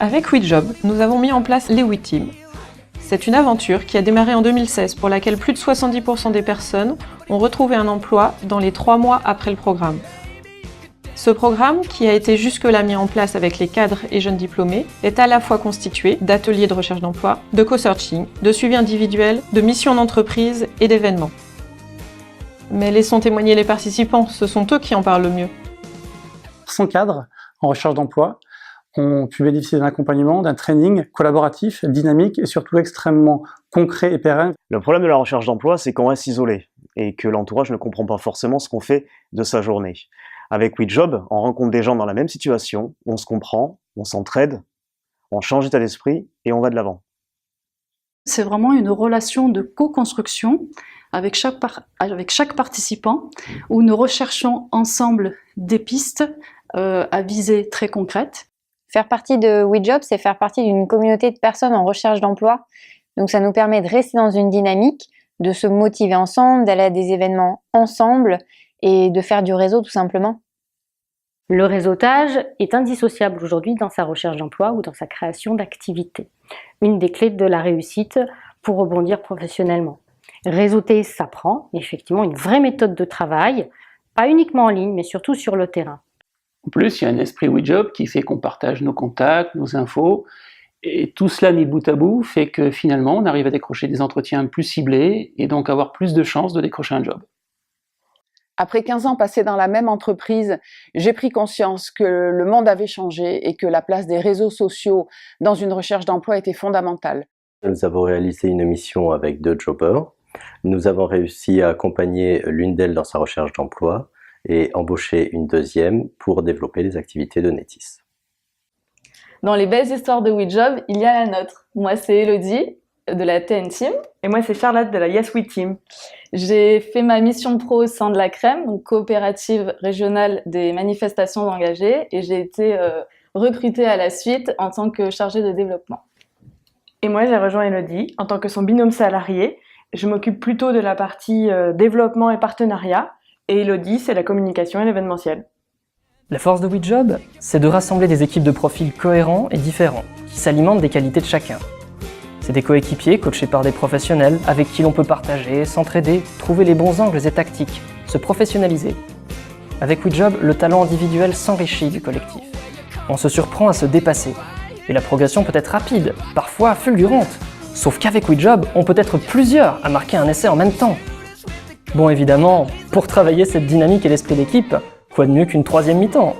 Avec WeJob, nous avons mis en place les WeTeams. C'est une aventure qui a démarré en 2016 pour laquelle plus de 70% des personnes ont retrouvé un emploi dans les 3 mois après le programme. Ce programme, qui a été jusque-là mis en place avec les cadres et jeunes diplômés, est à la fois constitué d'ateliers de recherche d'emploi, de co-searching, de suivi individuel, de missions d'entreprise et d'événements. Mais laissons témoigner les participants, ce sont eux qui en parlent le mieux. 100 cadres en recherche d'emploi ont pu bénéficier d'un accompagnement, d'un training collaboratif, dynamique et surtout extrêmement concret et pérenne. Le problème de la recherche d'emploi, c'est qu'on reste isolé et que l'entourage ne comprend pas forcément ce qu'on fait de sa journée. Avec WeJob, on rencontre des gens dans la même situation, on se comprend, on s'entraide, on change d'état d'esprit et on va de l'avant. C'est vraiment une relation de co-construction avec chaque participant où nous recherchons ensemble des pistes à visée très concrètes. Faire partie de WeJob, c'est faire partie d'une communauté de personnes en recherche d'emploi. Donc ça nous permet de rester dans une dynamique, de se motiver ensemble, d'aller à des événements ensemble et de faire du réseau tout simplement. Le réseautage est indissociable aujourd'hui dans sa recherche d'emploi ou dans sa création d'activités. Une des clés de la réussite pour rebondir professionnellement. Réseauter s'apprend, effectivement une vraie méthode de travail, pas uniquement en ligne mais surtout sur le terrain. En plus, il y a un esprit WeJob qui fait qu'on partage nos contacts, nos infos, et tout cela mis bout à bout fait que finalement on arrive à décrocher des entretiens plus ciblés et donc avoir plus de chances de décrocher un job. Après 15 ans passés dans la même entreprise, j'ai pris conscience que le monde avait changé et que la place des réseaux sociaux dans une recherche d'emploi était fondamentale. Nous avons réalisé une mission avec 2 jobbers. Nous avons réussi à accompagner l'une d'elles dans sa recherche d'emploi et embaucher une deuxième pour développer les activités de Netis. Dans les belles histoires de WeJob, il y a la nôtre. Moi, c'est Elodie de la TN Team. Et moi, c'est Charlotte de la Yes We Team. J'ai fait ma mission pro au sein de la CREM, donc coopérative régionale des manifestations engagées, et j'ai été recrutée à la suite en tant que chargée de développement. Et moi, j'ai rejoint Elodie en tant que son binôme salarié. Je m'occupe plutôt de la partie développement et partenariat, et Elodie, c'est la communication et l'événementiel. La force de WeJob, c'est de rassembler des équipes de profils cohérents et différents, qui s'alimentent des qualités de chacun. C'est des coéquipiers coachés par des professionnels avec qui l'on peut partager, s'entraider, trouver les bons angles et tactiques, se professionnaliser. Avec WeJob, le talent individuel s'enrichit du collectif. On se surprend à se dépasser. Et la progression peut être rapide, parfois fulgurante. Sauf qu'avec WeJob, on peut être plusieurs à marquer un essai en même temps. Bon, évidemment, pour travailler cette dynamique et l'esprit d'équipe, quoi de mieux qu'une 3e mi-temps ?